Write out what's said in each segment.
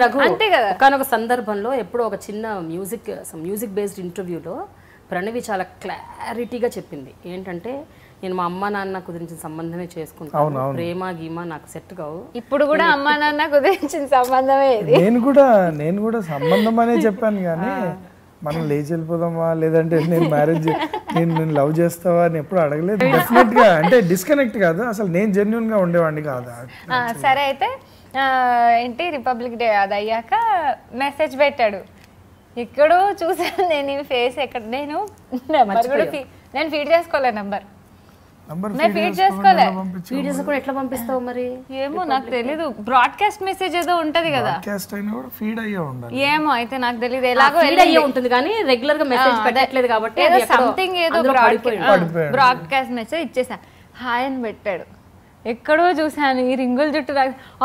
రఘు ఒకనొక సందర్భంలో ఎప్పుడో ఒక చిన్న మ్యూజిక్ బేస్డ్ ఇంటర్వ్యూలో ప్రణవి చాలా క్లారిటీగా చెప్పింది ఏంటంటే నేను మా అమ్మ నాన్న కుదిరించిన సంబంధమే చేసుకుంటాను, ప్రేమ గీమ నాకు సెట్ కావు. ఇప్పుడు కూడా అమ్మ నాన్న కుదిరించిన సంబంధమే ఇది. నేను కూడా సంబంధం అనే చెప్పాను కానీ మనం లేచి వెళ్ళిపోదామా లేదంటే నేను మ్యారేజ్ నేను లవ్ చేస్తావా అని ఎప్పుడు అడగలేదు. డెఫినెట్ గా అంటే డిస్కనెక్ట్ కాదు, అసలు నేను జెన్యున్ గా ఉండేవాడిని కాదు. సరే అయితే ఏంటి రిపబ్లిక్ డే అది అయ్యాక మెసేజ్ పెట్టాడు, ఎక్కడో చూసాను నేను ఈ ఫేస్ ఎక్కడ, నేను ఫీడ్ చేసుకోలే నెంబర్ ఫీడ్ చేసుకోలే. ఎట్లా పంపిస్తావు మరి? ఏమో నాకు తెలీదు, బ్రాడ్కాస్ట్ మెసేజ్ ఏదో ఉంటది కదా, ఏమో అయితే నాకు తెలియదు, ఎలాగో ఉంటుంది కానీ రెగ్యులర్ గా మెసేజ్ పెట్టట్లేదు కాబట్టి సంథింగ్ ఏదో బ్రాడ్కాస్ట్ మెసేజ్ ఇచ్చేసా. హాయ్ అని పెట్టాడు, ఎక్కడో చూసాను ఈ రింగుల జుట్టు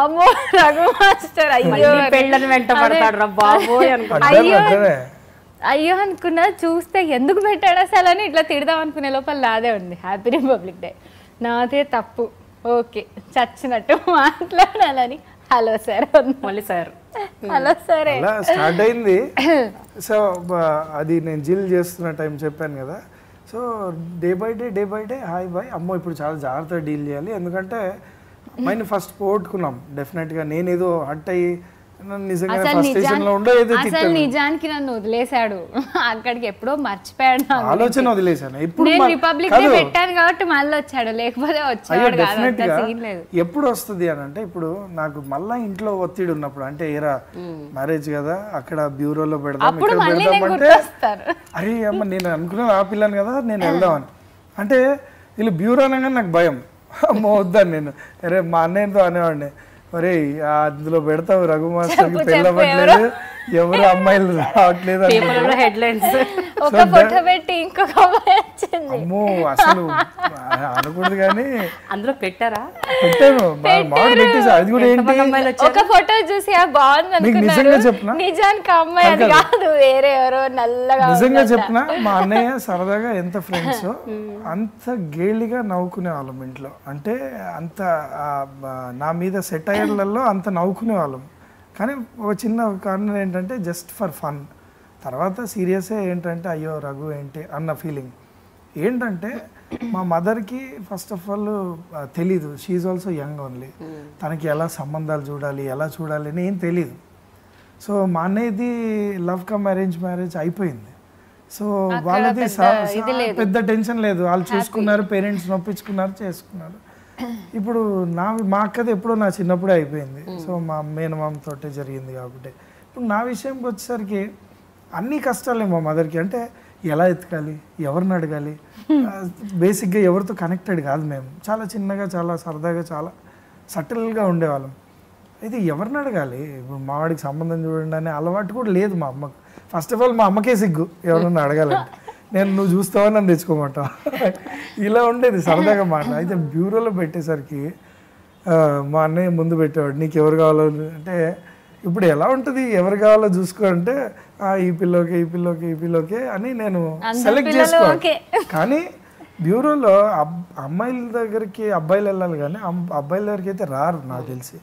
అమ్మో రఘు మాస్టర్ అయ్యో వెంట పడతాడు రా బాబోయ్ అయ్యో అనుకున్నా. చూస్తే ఎందుకు పెట్టాడు అసలు అని ఇట్లా తిడదాం అనుకునే లోపల నాదే ఉంది హ్యాపీ రిపబ్లిక్ డే, నాదే తప్పు, ఓకే చచ్చినట్టు మాట్లాడాలని హలో సార్ మళ్ళీ సార్ హలో సరే స్టార్ట్ అయింది. సో అది నేను జిల్ చేస్తున్న టైం చెప్పాను కదా, so day by day hi bye అమ్మో ఇప్పుడు చాలా జాగ్రత్తగా డీల్ చేయాలి, ఎందుకంటే అమ్మాయిని ఫస్ట్ పోగొట్టుకున్నాం డెఫినెట్గా. నేనేదో హట్ అయ్యి నిజానికి నన్ను వదిలేశాడు అక్కడికి, ఎప్పుడో మర్చిపోయాడు, ఆలోచన వదిలేశాను. రిపబ్లిక్ డే పెట్టాను కాబట్టి మళ్ళీ వచ్చాడు, లేకపోతే వచ్చాడు కాదు. ఎప్పుడు వస్తుంది అని అంటే ఇప్పుడు నాకు మళ్ళా ఇంట్లో ఒత్తిడి ఉన్నప్పుడు, అంటే ఏరా మ్యారేజ్ కదా అక్కడ బ్యూరోలో పెడదాం అంటే అరే అమ్మ నేను అనుకున్నాను ఆ పిల్లని కదా నేను వెళ్దామని, అంటే వీళ్ళు బ్యూరో అనగానే నాకు భయం, అమ్మ వద్దాను నేను. అరే మా అన్నయ్యతో అనేవాడిని, ఒరే అందులో పెడతావు రఘు మాస్టర్కి పెళ్ళవట్లేదు, ఎవరు అమ్మాయిలు రావట్లేదు అమ్మో అసలు అనకూడదు కానీ అందులో పెట్టారా, పెట్టాను మామూలు పెట్టేసా. అది కూడా ఏంటి ఒక ఫోటో చూసి బాగుంది నిజంగా చెప్పిన, నిజానికి అమ్మాయి అది కాదు వేరే ఎవరో నల్లగా. నిజంగా చెప్పిన మా అన్నయ్య సరదాగా ఎంత ఫ్రెండ్స్ అంత గేలిగా నవ్వుకునే వాళ్ళం ఇంట్లో, అంటే అంత నా మీద సెటైర్లలో అంత నవ్వుకునే వాళ్ళం. కానీ ఒక చిన్న కారణం ఏంటంటే జస్ట్ ఫర్ ఫన్, తర్వాత సీరియసే ఏంటంటే అయ్యో రఘు ఏంటి అన్న ఫీలింగ్. ఏంటంటే మా మదర్కి ఫస్ట్ ఆఫ్ ఆల్ తెలీదు, షీఈ్ ఆల్సో యంగ్ ఓన్లీ, తనకి ఎలా సంబంధాలు చూడాలి ఎలా చూడాలి అని ఏం తెలీదు. సో మా అన్నయ్యది లవ్ కమ్ అరేంజ్ మ్యారేజ్ అయిపోయింది, సో వాళ్ళది పెద్ద టెన్షన్ లేదు, వాళ్ళు చూసుకున్నారు, పేరెంట్స్ నొప్పించుకున్నారు, చేసుకున్నారు. ఇప్పుడు మా అక్కది ఎప్పుడో నా చిన్నప్పుడే అయిపోయింది, సో మా మేనమామతోటే జరిగింది కాబట్టి. ఇప్పుడు నా విషయంకి వచ్చేసరికి అన్ని కష్టాలే మా మదర్కి, అంటే ఎలా ఎత్తుకాలి, ఎవరిని అడగాలి, బేసిక్గా ఎవరితో కనెక్టెడ్ కాదు మేము, చాలా చిన్నగా చాలా సరదాగా చాలా సటిల్గా ఉండేవాళ్ళం. అయితే ఎవరిని అడగాలి, ఇప్పుడు మా వాడికి సంబంధం చూడండి అనే అలవాటు కూడా లేదు మా అమ్మకు. ఫస్ట్ ఆఫ్ ఆల్ మా అమ్మకే సిగ్గు ఎవరన్నా అడగాలంటే, నేను నువ్వు చూస్తావా నన్ను తెచ్చుకోమంటావు ఇలా ఉండేది సరదాగా మాట. అయితే బ్యూరోలో పెట్టేసరికి మా అన్నయ్య ముందు పెట్టేవాడు, నీకు ఎవరు కావాలో అంటే ఇప్పుడు ఎలా ఉంటుంది ఎవరు కావాలో చూసుకో అంటే ఈ పిల్లోకే అని నేను సెలెక్ట్ చేసుకోవాలి. కానీ బ్యూరోలో అమ్మాయిల దగ్గరికి అబ్బాయిలు వెళ్ళాలి కానీ అబ్బాయిల దగ్గరికి అయితే రారు నాకు తెలిసి.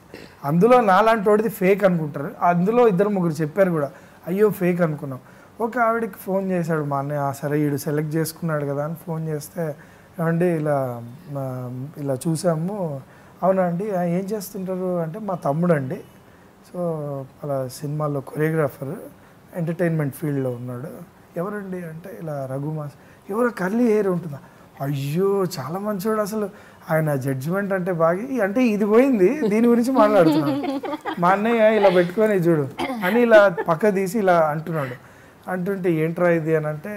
అందులో నాలాంటి వాడిది ఫేక్ అనుకుంటారు, అందులో 2-3 చెప్పారు కూడా, అయ్యో ఫేక్ అనుకున్నాం. ఒక ఆవిడకి ఫోన్ చేశాడు మా అన్నయ్య, సరే వీడు సెలెక్ట్ చేసుకున్నాడు కదా అని ఫోన్ చేస్తే, ఏమండి ఇలా చూసాము. అవునా అండి, ఏం చేస్తుంటారు అంటే మా తమ్ముడు అండి, సో అలా సినిమాల్లో కొరియోగ్రాఫర్, ఎంటర్టైన్మెంట్ ఫీల్డ్లో ఉన్నాడు. ఎవరండి అంటే ఇలా రఘు మాస్, ఎవరో కర్లీ హెయిర్ ఉంటుందా, అయ్యో చాలా మంచివాడు అసలు, ఆయన జడ్జిమెంట్ అంటే బాగా, అంటే ఇది పోయింది దీని గురించి మాట్లాడుతున్నాడు. మా అన్నయ్య ఇలా పెట్టుకొని చూడు అని ఇలా పక్క తీసి ఇలా అంటున్నాడు. అంటుంటే ఏంట్రా ఇది అని అంటే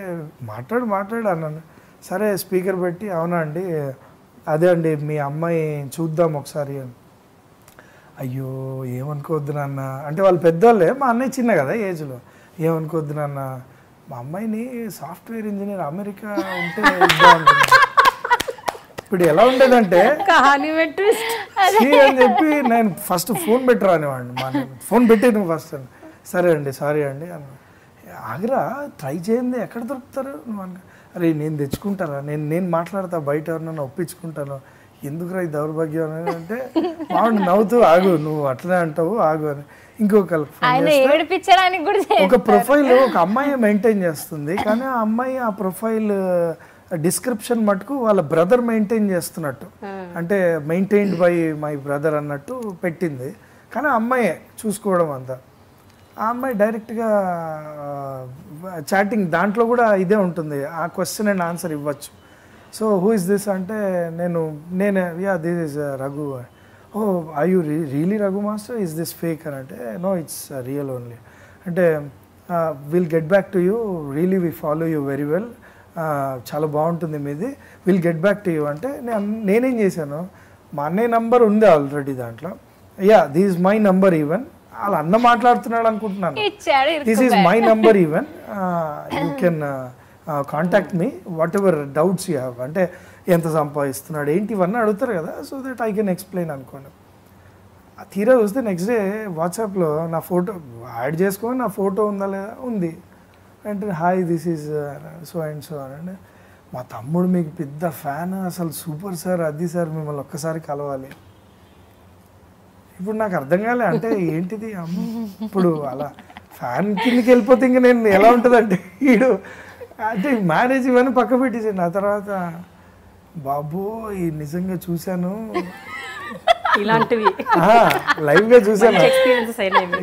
మాట్లాడు అన్నాను. సరే స్పీకర్ పెట్టి, అవునా అండి అదే అండి మీ అమ్మాయి చూద్దాం ఒకసారి అని. అయ్యో ఏమనుకోవద్దు నాన్న అంటే, వాళ్ళు పెద్దవాళ్ళే, మా అన్నయ్య చిన్న కదా ఏజ్లో, ఏమనుకోవద్దు నాన్న మా అమ్మాయిని సాఫ్ట్వేర్ ఇంజనీర్ అమెరికా ఉంటే ఇప్పుడు ఎలా ఉండేదంటే అని చెప్పి నేను ఫస్ట్ ఫోన్ పెట్టరా అనేవాడిని. మా ఫోన్ పెట్టే నువ్వు ఫస్ట్ అని, సరే అండి సారీ అండి అన్న. ఆగ్రా ట్రై చేయండి ఎక్కడ దొరుకుతారు నువ్వు అన్న. అరే నేను తెచ్చుకుంటారా, నేను మాట్లాడతా బయట ఎవరినైనా ఒప్పించుకుంటాను, ఎందుకురా ఈ దౌర్భాగ్యం అని అంటే మామిడి నవ్వుతూ ఆగు నువ్వు అట్లనే అంటావు ఆగు అని ఏడిపించడానికి కూడా ఒక ప్రొఫైల్ ఒక అమ్మాయి మెయింటైన్ చేస్తుంది కానీ ఆ అమ్మాయి ఆ ప్రొఫైల్ డిస్క్రిప్షన్ మటుకు వాళ్ళ బ్రదర్ మెయింటైన్ చేస్తున్నట్టు అంటే మెయింటైన్డ్ బై మై బ్రదర్ అన్నట్టు పెట్టింది కానీ ఆ అమ్మాయే చూసుకోవడం అంతా ఆ అమ్మాయి డైరెక్ట్గా చాటింగ్ దాంట్లో కూడా ఇదే ఉంటుంది ఆ క్వశ్చన్ అండ్ ఆన్సర్ ఇవ్వచ్చు సో హూ ఇస్ దిస్ అంటే నేనే yeah this is Raghu oh I you really Raghu master is this fake అని అంటే నో ఇట్స్ రియల్ ఓన్లీ అంటే will get back to you really we follow you very well చాలా బాగుంటుంది మీది will get back to you అంటే నేనేం చేశాను మా అన్నయ్య నంబర్ ఉంది ఆల్రెడీ దాంట్లో yeah this is my number even వాళ్ళ అన్న మాట్లాడుతున్నాడు అనుకుంటున్నాను this is my number even you can contact me what ever doubts you have అంటే ఎంత సంపాదిస్తున్నాడు ఏంటి ఇవన్నీ అడుగుతారు కదా so that I can explain అనుకోండి తీరా చూస్తే నెక్స్ట్ డే వాట్సాప్లో నా ఫోటో యాడ్ చేసుకొని నా ఫోటో ఉందా లేదా ఉంది అంటే hi this is so and so అని మా తమ్ముడు మీకు పెద్ద ఫ్యాన్ అసలు సూపర్ సార్ అది సార్ మిమ్మల్ని ఒక్కసారి కలవాలి ఇప్పుడు నాకు అర్థం కాలే అంటే ఏంటిది ఇప్పుడు అలా ఫ్యాన్ కిందకి వెళ్ళిపోతే ఇంకా నేను ఎలా ఉంటుందంటే వీడు అంటే మ్యారేజ్ ఇవన్నీ పక్క పెట్టేసాను ఆ తర్వాత బాబు ఈ నిజంగా చూశాను ఇలాంటివి లైవ్ గా చూసాను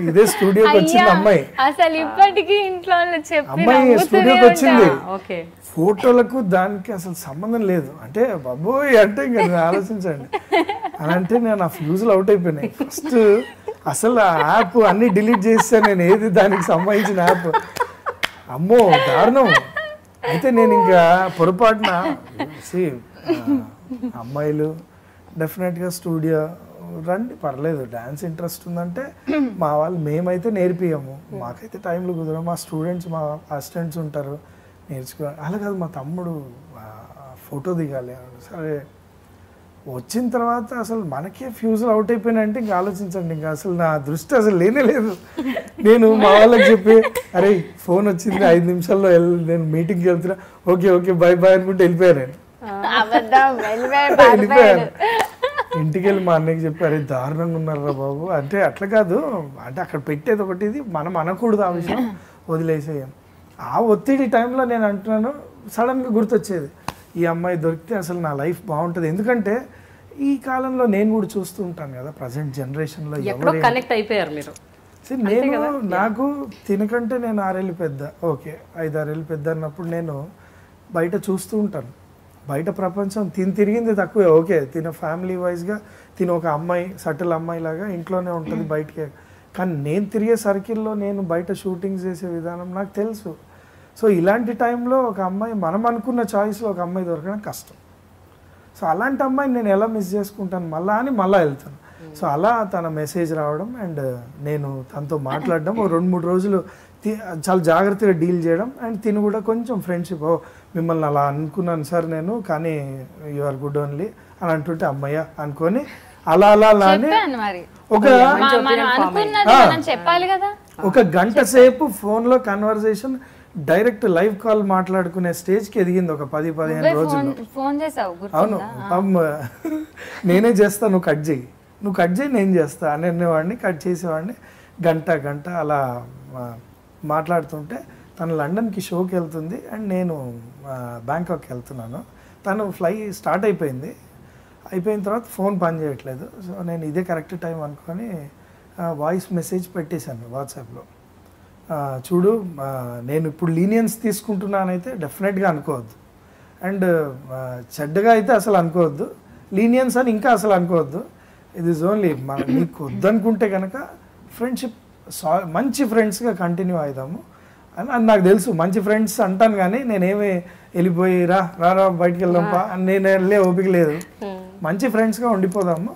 ఇదే స్టూడియోకి వచ్చింది అమ్మాయి అసలు ఇప్పటికీ ఇంట్లో అమ్మాయి స్టూడియోకి వచ్చింది ఫోటోలకు దానికి అసలు సంబంధం లేదు అంటే బాబోయ్ అంటే ఇంకా ఆలోచించండి అని అంటే నేను ఆ ఫ్యూజులు అవుట్ అయిపోయినాయి ఫస్ట్ అసలు ఆ యాప్ అన్ని డిలీట్ చేస్తాను నేను ఏది దానికి సంబంధించిన యాప్ అమ్మో దారుణం అయితే నేను ఇంకా పొరపాటున అమ్మాయిలు డెఫినెట్గా స్టూడియో రండి పర్లేదు డ్యాన్స్ ఇంట్రెస్ట్ ఉందంటే మా వాళ్ళు మేమైతే నేర్పియము మాకైతే టైంలో కుదరదు మా స్టూడెంట్స్ మా అసిస్టెంట్స్ ఉంటారు నేర్చుకోవాలి అలా కాదు మా తమ్ముడు ఫోటో దిగాలి సరే వచ్చిన తర్వాత అసలు మనకే ఫ్యూజులు అవుట్ అయిపోయినాయంటే ఇంకా ఆలోచించండి ఇంకా అసలు నా దృష్టి అసలు లేనే లేదు నేను మా వాళ్ళకి చెప్పి అరే ఫోన్ వచ్చింది 5 నిమిషాల్లో నేను మీటింగ్కి వెళ్తున్నా ఓకే ఓకే బాయ్ బాయ్ అనుకుంటే వెళ్ళిపోయాను నేను వెళ్ళిపోయాను ఇంటికి వెళ్ళి మా అన్నయ్యకి చెప్పారు దారుణంగా ఉన్నారా బాబు అంటే అట్లా కాదు అంటే అక్కడ పెట్టేది ఒకటి ఇది మనం అనకూడదు ఆ విషయం వదిలేసేయం ఆ ఒత్తిడి టైంలో నేను అంటున్నాను సడన్గా గుర్తొచ్చేది ఈ అమ్మాయి దొరికితే అసలు నా లైఫ్ బాగుంటుంది ఎందుకంటే ఈ కాలంలో నేను కూడా చూస్తూ ఉంటాను కదా ప్రజెంట్ జనరేషన్లో ఎవరు కనెక్ట్ అయిపోయారు మీరు నేను నాకు తినకంటే నేను 6 ఏళ్ళు పెద్ద ఓకే 5-6 ఏళ్ళు పెద్ద అన్నప్పుడు నేను బయట చూస్తూ ఉంటాను బయట ప్రపంచం తిరిగింది తక్కువే ఓకే తిన ఫ్యామిలీ వైజ్గా తిన ఒక అమ్మాయి సటిల్ అమ్మాయి లాగా ఇంట్లోనే ఉంటుంది బయటకే కానీ నేను తిరిగే సర్కిల్లో నేను బయట షూటింగ్స్ చేసే విధానం నాకు తెలుసు సో ఇలాంటి టైంలో ఒక అమ్మాయి మనం అనుకున్న చాయిస్లో ఒక అమ్మాయి దొరకడం కష్టం సో అలాంటి అమ్మాయిని నేను ఎలా మిస్ చేసుకుంటాను మళ్ళీ వెళ్తాను సో అలా తన మెసేజ్ రావడం అండ్ నేను తనతో మాట్లాడడం 2-3 రోజులు చాలా జాగ్రత్తగా డీల్ చేయడం అండ్ తిని కూడా కొంచెం ఫ్రెండ్షిప్ మిమ్మల్ని అలా అనుకున్నాను సార్ నేను కానీ యు ఆర్ గుడ్ ఓన్లీ అని అంటుంటే అమ్మయ్య అనుకొని అలా ఒక గంట సేపు ఫోన్లో కన్వర్సేషన్ డైరెక్ట్ లైవ్ కాల్ మాట్లాడుకునే స్టేజ్కి ఎదిగింది ఒక 10-15 రోజుల్లో అవును నేనే చేస్తా నువ్వు కట్ చేయి నేను చేస్తా అనేవాడిని కట్ చేసేవాడిని గంట అలా మాట్లాడుతుంటే తను లండన్కి షోకి వెళ్తుంది అండ్ నేను బ్యాంకాక్కి వెళ్తున్నాను తను స్టార్ట్ అయిపోయిన తర్వాత ఫోన్ పని చేయట్లేదు సో నేను ఇదే కరెక్ట్ టైం అనుకొని వాయిస్ మెసేజ్ పెట్టేశాను వాట్సాప్లో చూడు నేను ఇప్పుడు లీనియన్స్ తీసుకుంటున్నానైతే డెఫినెట్గా అనుకోవద్దు అండ్ చెడ్డగా అయితే అసలు అనుకోవద్దు లీనియన్స్ అని ఇంకా అసలు అనుకోవద్దు ఇది ఇస్ ఓన్లీ నీకు వద్దనుకుంటే కనుక ఫ్రెండ్షిప్ మంచి ఫ్రెండ్స్గా కంటిన్యూ అవుదాము అని నాకు తెలుసు మంచి ఫ్రెండ్స్ అంటాను కానీ నేనేమి వెళ్ళిపోయి రా బయటికి వెళ్దాంపా నేను వెళ్ళే ఓపిక లేదు మంచి ఫ్రెండ్స్గా ఉండిపోదాము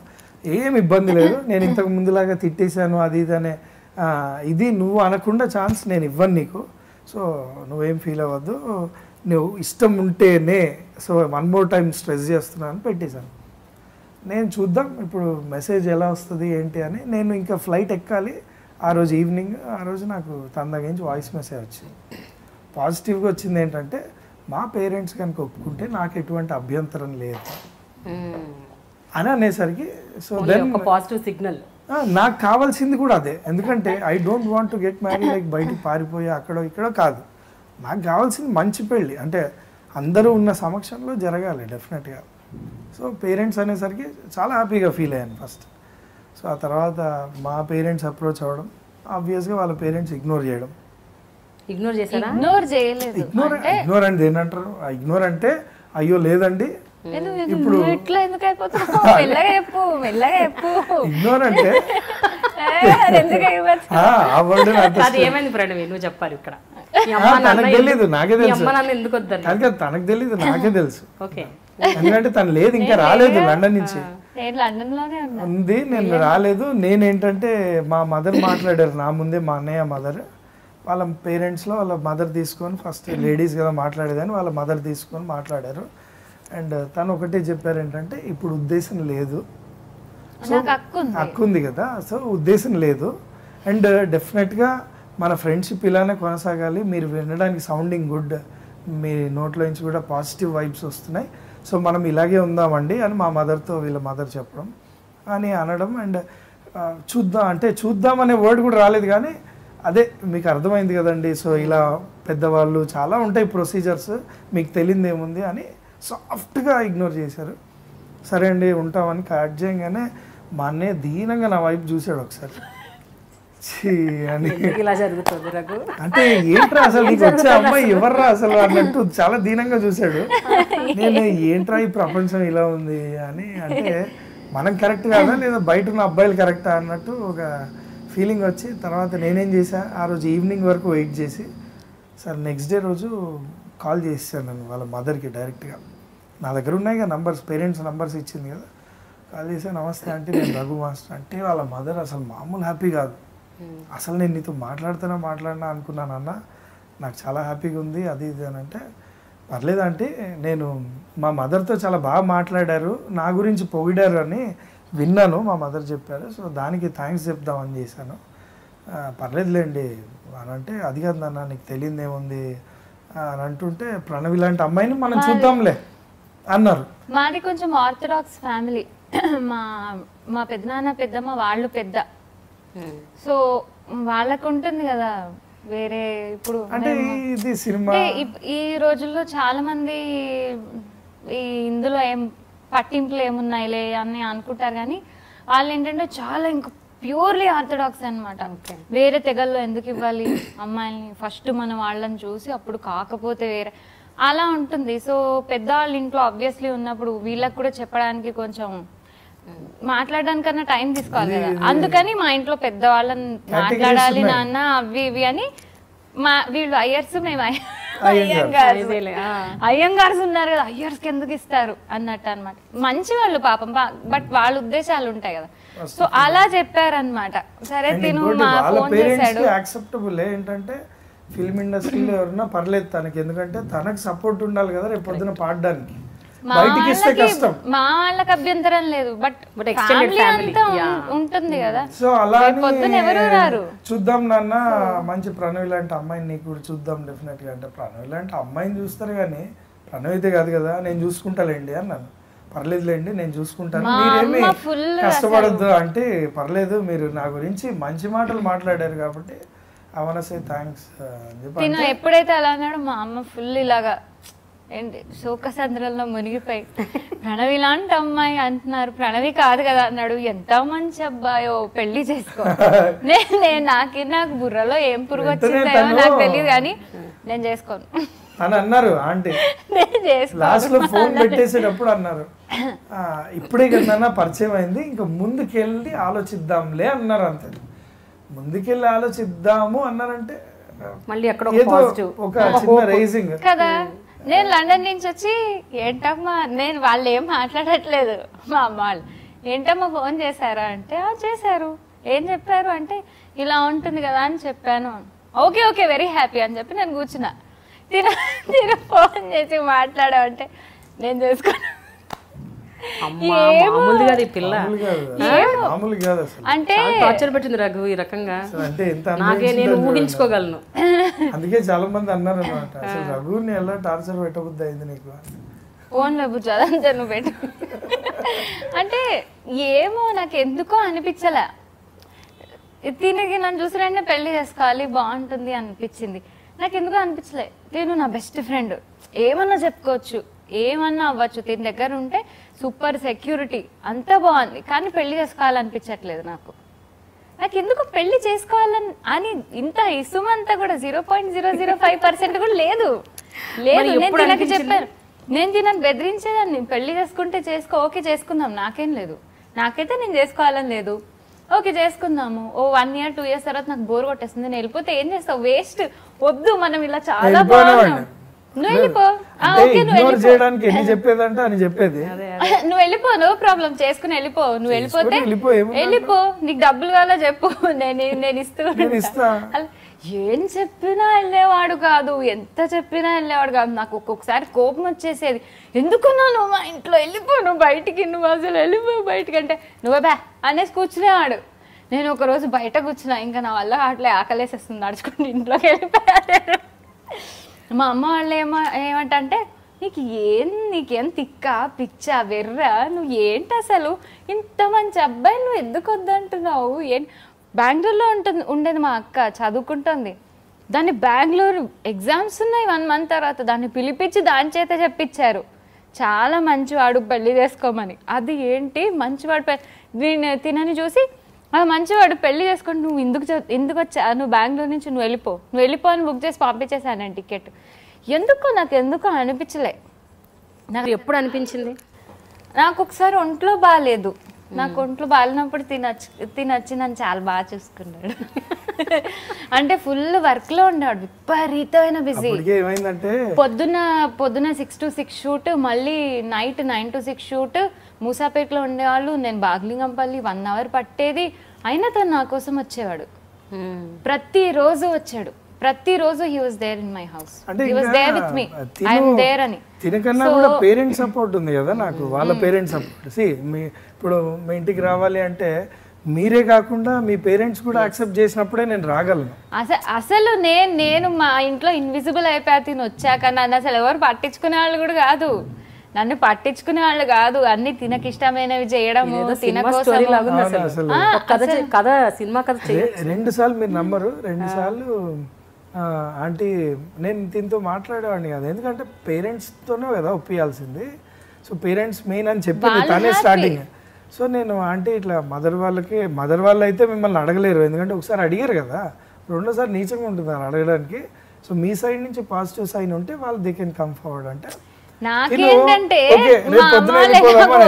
ఏమి ఇబ్బంది లేదు నేను ఇంతకు ముందులాగా తిట్టేశాను అది ఇది అనే ఇది నువ్వు అనకుండా ఛాన్స్ నేను ఇవ్వను నీకు సో నువ్వేం ఫీల్ అవ్వద్దు నువ్వు ఇష్టం ఉంటేనే సో 1 more time స్ట్రెస్ చేస్తున్నాను పెట్టేశాను నేను చూద్దాం ఇప్పుడు మెసేజ్ ఎలా వస్తుంది ఏంటి అని నేను ఇంకా ఫ్లైట్ ఎక్కాలి ఆ రోజు ఈవినింగ్ ఆ రోజు నాకు తన దగ్గర నుంచి వాయిస్ మెసేజ్ వచ్చింది పాజిటివ్గా వచ్చింది ఏంటంటే మా పేరెంట్స్ కనుక ఒప్పుకుంటే నాకు ఎటువంటి అభ్యంతరం లేదు అని అనేసరికి సో దెన్ ఒక పాజిటివ్ సిగ్నల్. నాకు కావాల్సింది కూడా అదే. ఎందుకంటే I don't want to get marry like బయటికి పారిపోయి అక్కడో ఇక్కడో కాదు. నాకు కావాల్సింది మంచి పెళ్ళి, అంటే అందరూ ఉన్న సమక్షంలో జరగాలి డెఫినెట్గా. సో పేరెంట్స్ అనేసరికి చాలా హ్యాపీగా ఫీల్ అయ్యాను ఫస్ట్. సో ఆ తర్వాత మా పేరెంట్స్ అప్రోచ్ అవ్వడం, ఆబ్వియస్గా వాళ్ళ పేరెంట్స్ ఇగ్నోర్ చేయడం. ఇగ్నోర్ చేశారా? ఇగ్నోర్ చేయలేదు. ఇగ్నోర్ అంటే ఏంటంటారు? ఇగ్నోర్ అంటే అయ్యో లేదండి ఇప్పుడు ఇట్లా ఎందుకు అయిపోతున్నావు, మెల్లగా చెప్పు మెల్లగా చెప్పు. ఇగ్నోర్ అంటే ఎందుకు అయిపోతుంది ఆ వర్డ్ అది ఏమైంది ప్రణవి, నువ్వు చెప్పాలి ఇక్కడ. తనకు తెలీదు, నాకే తెలుసు. ఎందుకు వద్దని కాదు కదా, తనకు తెలీదు, నాకే తెలుసు. ఓకే. ఎందుకంటే తను లేదు, ఇంకా రాలేదు లండన్ నుంచి. నేను లండన్ లోనే ఉంది, నేను రాలేదు. నేనేంటంటే మా మదర్ మాట్లాడారు నా ముందే, మా అన్నయ్య మదర్. వాళ్ళ పేరెంట్స్లో వాళ్ళ మదర్ తీసుకొని, ఫస్ట్ లేడీస్ కదా మాట్లాడేదని వాళ్ళ మదర్ తీసుకొని మాట్లాడారు. అండ్ తను ఒకటే చెప్పారు ఏంటంటే ఇప్పుడు ఉద్దేశం లేదు, హక్కు ఉంది కదా, సో ఉద్దేశం లేదు. అండ్ డెఫినెట్గా మన ఫ్రెండ్షిప్ ఇలానే కొనసాగాలి, మీరు వినడానికి సౌండింగ్ గుడ్, మీ నోట్లో నుంచి కూడా పాజిటివ్ వైబ్స్ వస్తున్నాయి, సో మనం ఇలాగే ఉందామండి అని మా మదర్తో వీళ్ళ మదర్ చెప్పడం అని అనడం. అండ్ చూద్దాం అంటే చూద్దాం అనే వర్డ్ కూడా రాలేదు, కానీ అదే మీకు అర్థమైంది కదండి. సో ఇలా పెద్దవాళ్ళు చాలా ఉంటాయి ప్రొసీజర్స్, మీకు తెలియదు ఏముంది అని సాఫ్ట్గా ఇగ్నోర్ చేశారు. సరే అండి ఉంటామని కట్ చేయగానే మా అన్నయ్య దీనంగా నా వైపు చూశాడు ఒకసారి. అని ఇలా జరుగుతుంది రఘు అంటే ఏంట్రా అసలు నీకు వచ్చే అమ్మాయి ఎవర్రా అసలు అన్నట్టు చాలా దీనంగా చూశాడు. నేను ఏంట్రా ఈ ప్రపంచం ఇలా ఉంది అని, అంటే మనం కరెక్ట్ కాదా లేదా బయట ఉన్న అబ్బాయిలు కరెక్టా అన్నట్టు ఒక ఫీలింగ్ వచ్చి, తర్వాత నేనేం చేశా, ఆ రోజు ఈవినింగ్ వరకు వెయిట్ చేసి సార్ నెక్స్ట్ డే రోజు కాల్ చేసాను నేను వాళ్ళ మదర్కి డైరెక్ట్గా. నా దగ్గర ఉన్నాయి కదా నంబర్స్, పేరెంట్స్ నంబర్స్ ఇచ్చింది కదా, కాల్ చేసా, నమస్తే అంటే నేను రఘు మాస్టర్ అంటే. వాళ్ళ మదర్ అసలు మామూలు హ్యాపీ కాదు, అసలు నేను నీతో మాట్లాడినా అనుకున్నాను అన్న, నాకు చాలా హ్యాపీగా ఉంది అది ఇది అని అంటే, పర్లేదంటే నేను మా మదర్తో చాలా బాగా మాట్లాడారు, నా గురించి పొగిడారు అని విన్నాను, మా మదర్ చెప్పారు, సో దానికి థ్యాంక్స్ చెప్దామని చేశాను. పర్లేదులేండి అని అంటే, అది కాదు నాన్న నీకు తెలియదు ఏముంది అని అంటుంటే, ప్రణవి లాంటి అమ్మాయిని మనం చూద్దాంలే అన్నారు. మాది కొంచెం ఆర్థడాక్స్ ఫ్యామిలీ, మా పెద్దనాన్న పెద్దమ్మ వాళ్ళు పెద్ద, సో వాళ్ళకు ఉంటుంది కదా వేరే. ఇప్పుడు అంటే ఇది సినిమా ఈ రోజుల్లో చాలా మంది ఇందులో ఏం పట్టింపులు ఏమున్నాయిలే అని అనుకుంటారు, కానీ వాళ్ళు ఏంటంటే చాలా ఇంకా ప్యూర్లీ ఆర్థడాక్స్ అనమాట. వేరే తెగల్లో ఎందుకు ఇవ్వాలి అమ్మాయిల్ని, ఫస్ట్ మనం వాళ్ళని చూసి అప్పుడు కాకపోతే వేరే అలా ఉంటుంది. సో పెద్దవాళ్ళ ఇంట్లో ఆబ్వియస్లీ ఉన్నప్పుడు వీళ్ళకి కూడా చెప్పడానికి కొంచెం మాట్లాడడానికన్నా టైం తీసుకోవాలి కదా, అందుకని మా ఇంట్లో పెద్దవాళ్ళని మాట్లాడాలి నాన్న అవి ఇవి అని. వీళ్ళు అయ్యర్స్, మేము అయ్యంగార్స్ ఉన్నారు కదా, అయ్యర్స్కి ఎందుకు ఇస్తారు అన్నట్టు అనమాట. మంచి వాళ్ళు పాపం, బట్ వాళ్ళ ఉద్దేశాలు ఉంటాయి కదా, సో అలా చెప్పారనమాట. సరే తిను మా ఫోన్ చేశాడు. యాక్సెప్టబుల్ ఏంటంటే ఫిల్మ్ ఇండస్ట్రీలో ఎవరన్నా పర్లేదు తనకి, ఎందుకంటే తనకు సపోర్ట్ ఉండాలి కదా రేపు పొద్దున పాడడానికి. బయటికి ఇస్తే కష్టం, మా వాళ్ళకి అభ్యంతరం లేదు, బట్ ఫ్యామిలీ అంతా ఉంటుంది కదా, సో అలా ఎవరు రారు. చూద్దాం నాన్న మంచి ప్రణవి లాంటి అమ్మాయిని నీకు కూడా చూద్దాం డెఫినెట్ గా అంటే. ప్రణవి లాంటి అమ్మాయిని చూస్తారు కానీ ప్రణవి అయితే కాదు కదా, నేను చూసుకుంటాలేండి అన్నాను. పర్లేదులేండి నేను చూసుకుంటాను, మీరేమి కష్టపడద్దు అంటే, పర్లేదు మీరు నా గురించి మంచి మాటలు మాట్లాడారు కాబట్టి అవనసే థ్యాంక్స్ అని చెప్పి. ఎప్పుడైతే అలా అన్నాడు మా అమ్మ ఫుల్ ఇలాగా ఏంటి శోకసంద్రంలో మునిగిపోయి, ప్రణవి లాంటి అమ్మాయి అంటున్నారు, ప్రణవి కాదు కదా అన్నాడు. ఎంత మంచి అబ్బాయో, పెళ్లి చేసుకో. నాకు బుర్రలో ఏం పురుగు వచ్చిందో నాకు తెలియదు, కానీ నేను చేసుకోను అని అన్నారు ఆంటీ. లాస్ట్ లో ఫోన్ పెట్టేసేటప్పుడు అన్నారు, ఇప్పుడే కదా పరిచయం అయింది, ఇంకా ముందుకెళ్ళి ఆలోచిద్దాంలే అన్నారు. అంతే, ముందుకెళ్ళి ఆలోచిద్దాము అన్నారంటే మళ్ళీ అక్కడ ఒక చిన్న రైజింగ్ కదా. నేను లండన్ నుంచి వచ్చి ఏంటమ్మా, నేను వాళ్ళు ఏం మాట్లాడట్లేదు మా అమ్మ వాళ్ళు, ఏంటమ్మా ఫోన్ చేశారా అంటే చేశారు, ఏం చెప్పారు అంటే ఇలా ఉంటుంది కదా అని చెప్పాను. ఓకే ఓకే వెరీ హ్యాపీ అని చెప్పి నేను కూర్చున్నా. తిన ఫోన్ చేసి మాట్లాడావంటే నేను చేసుకోను అంటే టార్చర్ పెట్టింది రఘు ఈ రకంగా, నాకే నేను ఊహించుకోగలను. అందుకే చాలా మంది అన్నారు అనమాట, అసలు రఘుని ఎలా టార్చర్ పెట్టబుద్ది అయింది నీకు ఫోన్ లో చదంతా నువ్వు పెట్టు అంటే ఏమో నాకు ఎందుకో అనిపించలే, తినకి నన్ను చూసినంటే పెళ్లి చేసుకోవాలి బాగుంటుంది అనిపించింది. నాకు ఎందుకో అనిపించలే. నేను నా బెస్ట్ ఫ్రెండ్, ఏమన్నా చెప్పుకోవచ్చు, ఏమన్నా అవ్వచ్చు, దీని దగ్గర ఉంటే సూపర్ సెక్యూరిటీ అంతా బాగుంది, కానీ పెళ్లి చేసుకోవాలనిపించట్లేదు నాకు. నాకు ఎందుకు పెళ్లి చేసుకోవాలని అని ఇంత ఇసుమంతా కూడా 0.005% కూడా లేదు. నేను తినకి చెప్పాను, నేను తినని బెదిరించేదాన్ని, పెళ్లి చేసుకుంటే చేసుకో, ఓకే చేసుకుందాం, నాకేం లేదు, నాకైతే నేను చేసుకోవాలని లేదు, ఓకే చేసుకుందాము. ఓ 1 year 2 years తర్వాత నాకు బోర్ కొట్టేస్తుంది, నేను వెళ్ళిపోతే ఏం చేస్తావు, వేస్ట్, వద్దు, మనం ఇలా చాలా బాగున్నాం, నువ్వు వెళ్ళిపో, చేయడానికి ఎన్ని చెప్పేదంటే అని చెప్పేది, నువ్వు వెళ్ళిపో, నో ప్రాబ్లం, చేసుకుని వెళ్ళిపో, నువ్వు వెళ్ళిపోతే వెళ్ళిపో, నీకు డబ్బులు కావాలో చెప్పు, నేను ఇస్తా. ఏం చెప్పినా వెళ్ళేవాడు కాదు, ఎంత చెప్పినా వెళ్ళేవాడు కాదు. నాకు ఒక్కొక్కసారి కోపం వచ్చేసేది, ఎందుకున్నావు మా ఇంట్లో, వెళ్ళిపో నువ్వు బయటికి, నువ్వు అసలు వెళ్ళిపో బయటికి అంటే, నువ్వే బ్యా అనేసి కూర్చునేవాడు. నేను ఒకరోజు బయట కూర్చున్నా, ఇంకా నా వల్ల అట్లే ఆకలేసేస్తుంది, నడుచుకుంటూ ఇంట్లోకి వెళ్ళిపోయాను. మా అమ్మ వాళ్ళు ఏమంటే, నీకేం తిక్క పిచ్చా వెర్రా, నువ్వు ఏంటి అసలు, ఇంత మంచి అబ్బాయి నువ్వు ఎందుకు వద్దంటున్నావు, బెంగళూరులో ఉండేది మా అక్క, చదువుకుంటుంది, దాన్ని బెంగళూరు ఎగ్జామ్స్ ఉన్నాయి 1 month తర్వాత, దాన్ని పిలిపించి దాని చేత చెప్పించారు, చాలా మంచివాడు పెళ్లి చేసుకోమని. అది ఏంటి మంచివాడు, తినని చూసి మంచివాడు పెళ్లి చేసుకొని నువ్వు ఎందుకు వచ్చా, నువ్వు బెంగళూరు నుంచి నువ్వు వెళ్ళిపో అని బుక్ చేసి పంపించేసాను నేను టికెట్. నాకు ఎందుకో అనిపించలే. నాకు ఎప్పుడు అనిపించింది, నాకు ఒకసారి ఒంట్లో బాగాలేదు, నాకు ఒంట్లో బాగాలేనప్పుడు తినొచ్చి నన్ను చాలా బాగా చూసుకున్నాడు. అంటే ఫుల్ వర్క్ లో ఉన్నాడు, విపరీతమైన బిజీ. పొద్దున 6 to 6 షూట్, మళ్ళీ నైట్ 9 to 6 షూట్. మూసాపేటలో ఉండేవాళ్ళు, నేను బాగ్లింగంపల్లి 1 hour పట్టేది, అయినా తను నా కోసం వచ్చేవాడు, ప్రతిరోజు వచ్చాడు, ప్రతిరోజు he was there in my house, he was there with me, I am there అని. తినకన్నా కూడా పేరెంట్స్ సపోర్ట్ ఉంది కదా నాకు, వాళ్ళ పేరెంట్స్ సపోర్ట్. ఇప్పుడు మీ ఇంటికి రావాలి అంటే మీరే కాకుండా మీ పేరెంట్స్ కూడా యాక్సెప్ట్ చేసినప్పుడే నేను రాగలను. అసలు నేను మా ఇంట్లో ఇన్విజిబుల్ అయిపోయా తిని వచ్చాక. నన్ను అసలు ఎవరు పట్టించుకునే వాళ్ళు కూడా కాదు, నన్ను పట్టించుకునే వాళ్ళు కాదు, అన్ని తినకి ఇష్టమైనవి చేయడము, సినిమా కథ 2 సార్లు మీరు నమ్మరు, 2 సార్లు ఆంటీ నేను దీంతో మాట్లాడేవాడిని కాదు, ఎందుకంటే పేరెంట్స్తోనే కదా ఒప్పియాల్సింది. సో పేరెంట్స్ మెయిన్ అని చెప్పింది తనే స్టార్టింగ్. సో నేను ఆంటీ ఇట్లా మదర్ వాళ్ళు అయితే మిమ్మల్ని అడగలేరు, ఎందుకంటే ఒకసారి అడిగారు కదా, 2సారి నీచంగా ఉంటుంది అడగడానికి. సో మీ సైడ్ నుంచి పాజిటివ్ సైన్ ఉంటే వాళ్ళు దే కెన్ కమ్ ఫార్వర్డ్. అంటే నాకేంటంటే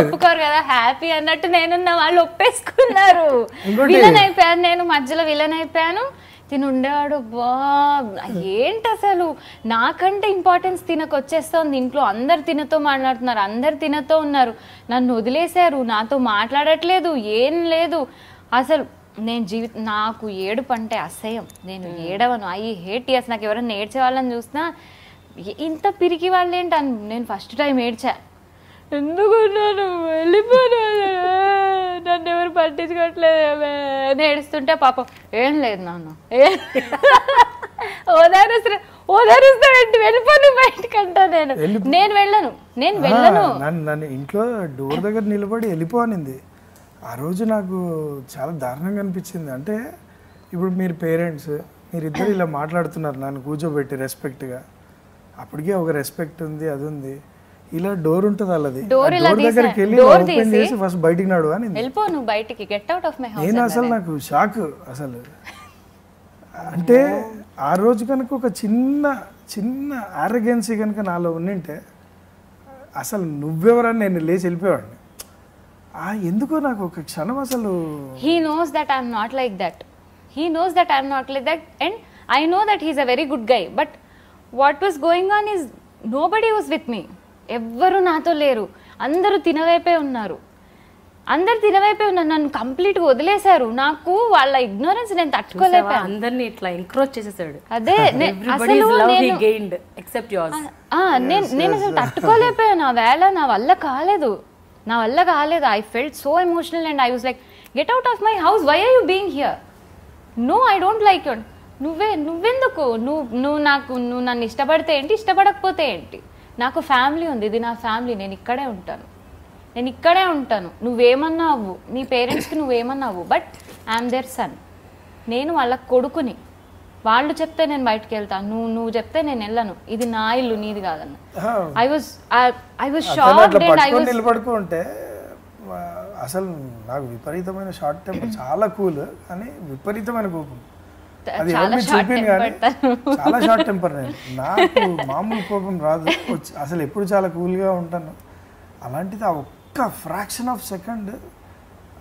ఒప్పుకోరు కదా, హ్యాపీ అన్నట్టు నేనున్న వాళ్ళు ఒప్పేసుకున్నారు. విలన్ అయిపోయాను నేను, మధ్యలో విలన్ అయిపోయాను. తిని ఉండేవాడు, బా ఏంటి అసలు, నాకంటే ఇంపార్టెన్స్ తినకు వచ్చేస్తుంది ఇంట్లో. అందరు తినతో మాట్లాడుతున్నారు, అందరు తినతో ఉన్నారు, నన్ను వదిలేశారు, నాతో మాట్లాడట్లేదు, ఏం లేదు అసలు. నాకు ఏడుపు అంటే అసహ్యం, నేను ఏడవను, ఐ హేట్ టీయర్స్. నాకు ఎవరైనా ఏడ్చే వాళ్ళని చూసినా ఇంత పిరికి వాళ్ళు ఏంటి అని నేను ఫస్ట్ టైం ఏడ్చా. ఎందుకున్నాను వెళ్ళిపోను, నన్ను ఎవరు పట్టించుకోవట్లేదు ఏడుస్తుంటే, పాపం ఏం లేదు నాన్న ఓదారుస్తానంటే వెళ్ళిపోను బయటకు అంటా. నేను వెళ్ళను. నన్ను ఇంట్లో డోర్ దగ్గర నిలబడి వెళ్ళిపోనింది. ఆ రోజు నాకు చాలా దారుణంగా అనిపించింది. అంటే ఇప్పుడు మీరు పేరెంట్స్, మీరిద్దరు ఇలా మాట్లాడుతున్నారు నన్ను కూర్చోబెట్టి రెస్పెక్ట్గా, అప్పటికే ఒక రెస్పెక్ట్ ఉంది, అది ఉంది. ఇలా డోర్ ఉంటుంది వాళ్ళది, డోర్ దగ్గరికి వెళ్ళి ఓపెన్ చేసి ఫస్ట్ బయటికి నడు అని. నేను అసలు నాకు షాక్ అసలు. అంటే ఆ రోజు కనుక ఒక చిన్న ఆరోగెన్సీ కనుక నాలో ఉండింటే అసలు నువ్వెవరని నేను లేచి వెళ్ళిపోయాడిని. ఎందుకో నాకు ఒక క్షణం అసలు. He knows that I'm not like that. He knows that I'm not like that, and I know that he's a very good guy. But what was going on is nobody was with me. ఎవ్వరు నాతో లేరు, అందరూ తినవైపే ఉన్నారు, నన్ను కంప్లీట్గా వదిలేశారు. నాకు వాళ్ళ ఇగ్నోరెన్స్ నేను తట్టుకోలేకపోయాను. అందరినీ ఇట్లా ఎంకరేజ్ చేసేసాడు. అదే అసలు నేను అసలు తట్టుకోలేకపోయాను. నా వల్ల కాలేదు. I felt so emotional and I was like, get out of my house, why are you being here, no I don't like you. నువ్వెందుకు, నువ్వు నన్ను ఇష్టపడితే ఏంటి, ఇష్టపడకపోతే ఏంటి, నాకు ఫ్యామిలీ ఉంది, ఇది నా ఫ్యామిలీ, నేను ఇక్కడే ఉంటాను, నేను ఇక్కడే ఉంటాను, నువ్వేమన్నా అవ్వు, నీ పేరెంట్స్కి నువ్వేమన్నా అవ్వు, బట్ ఐఎమ్ దేర్ సన్. నేను వాళ్ళ కొడుకుని. వాళ్ళు చెప్తే నేను బయటకు వెళ్తాను, నువ్వు చెప్తే నేను వెళ్ళను, ఇది నా ఇల్లు నీది కాదన్న. I was shocked and I was నిలబడుకుంటే అసలు నాకు విపరీతమైన షార్ట్ టెంపర్, చాలా కూల్ కానీ విపరీతమైన కోపం. అది ఎవరిని చూపింది కానీ చాలా షార్ట్ టెంపర్. నేను నాకు మామూలు కోపం రాదు, అసలు ఎప్పుడు చాలా కూల్గా ఉంటాను. అలాంటిది ఆ ఒక్క ఫ్రాక్షన్ ఆఫ్ సెకండ్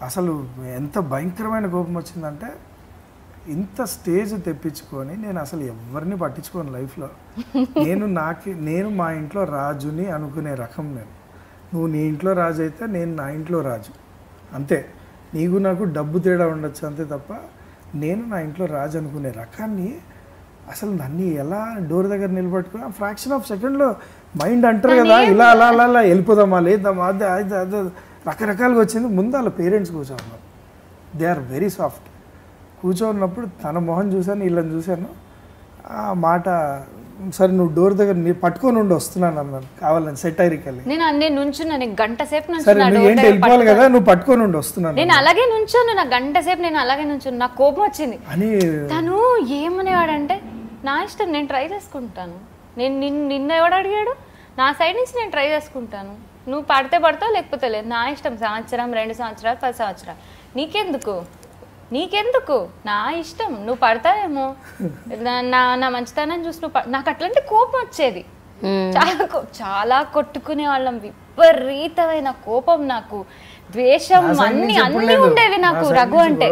అసలు ఎంత భయంకరమైన కోపం వచ్చిందంటే, ఇంత స్టేజ్ తెప్పించుకొని నేను అసలు ఎవరిని పట్టించుకోను లైఫ్లో. నేను మా ఇంట్లో రాజుని అనుకునే రకం. నువ్వు నీ ఇంట్లో రాజు అయితే నేను నా ఇంట్లో రాజు, అంతే. నీకు నాకు డబ్బు తేడా ఉండొచ్చు అంతే తప్ప నేను నా ఇంట్లో రాజు అనుకునే రకాన్ని అసలు నన్ను ఎలా డోర్ దగ్గర నిలబెట్టుకుని ఫ్రాక్షన్ ఆఫ్ సెకండ్లో మైండ్ అంటారు కదా, ఇలా అలా అలా అలా వెళ్ళిపోదామా లేదామా అదే అదే అదే రకరకాలుగా వచ్చింది. ముందు వాళ్ళ పేరెంట్స్ కూర్చోన్నారు, దే ఆర్ వెరీ సాఫ్ట్. కూర్చోన్నప్పుడు తన మొహం చూశాను, వీళ్ళని చూశాను. ఆ మాట సరే నువ్వు డోర్ దగ్గర పట్టుకొని ఉండి వస్తున్నాను అన్నాను, కావాలని సెటైరికల్లీ. నేను నుంచున్నాను గంట సేపు, ఏంటి వెళ్ళిపోవాలి కదా, నువ్వు పట్టుకొని ఉండి వస్తున్నాను. నేను అలాగే నుంచాను, నా గంట సేపు నేను అలాగే నుంచాను. నాకు కోపం వచ్చింది అని. తను ఏమనేవాడంటే, నా ఇష్టం, నేను ట్రై చేసుకుంటాను, నిన్న ఎవడు అడిగాడు, నా సైడ్ నుంచి నేను ట్రై చేసుకుంటాను, నువ్వు పడితే పడతావు లేకపోతే లేదు, నా ఇష్టం. సంవత్సరం 2 సంవత్సరాలు 10 సంవత్సరాలు నీకెందుకు నా ఇష్టం, నువ్వు పడతావేమో, నా మంచితనం చూసి నాకు అట్లాంటి కోపం వచ్చేది. చాలా కొట్టుకునే వాళ్ళం, విపరీతమైన కోపం, నాకు ద్వేషం, అన్ని ఉండేవి నాకు రఘు అంటే.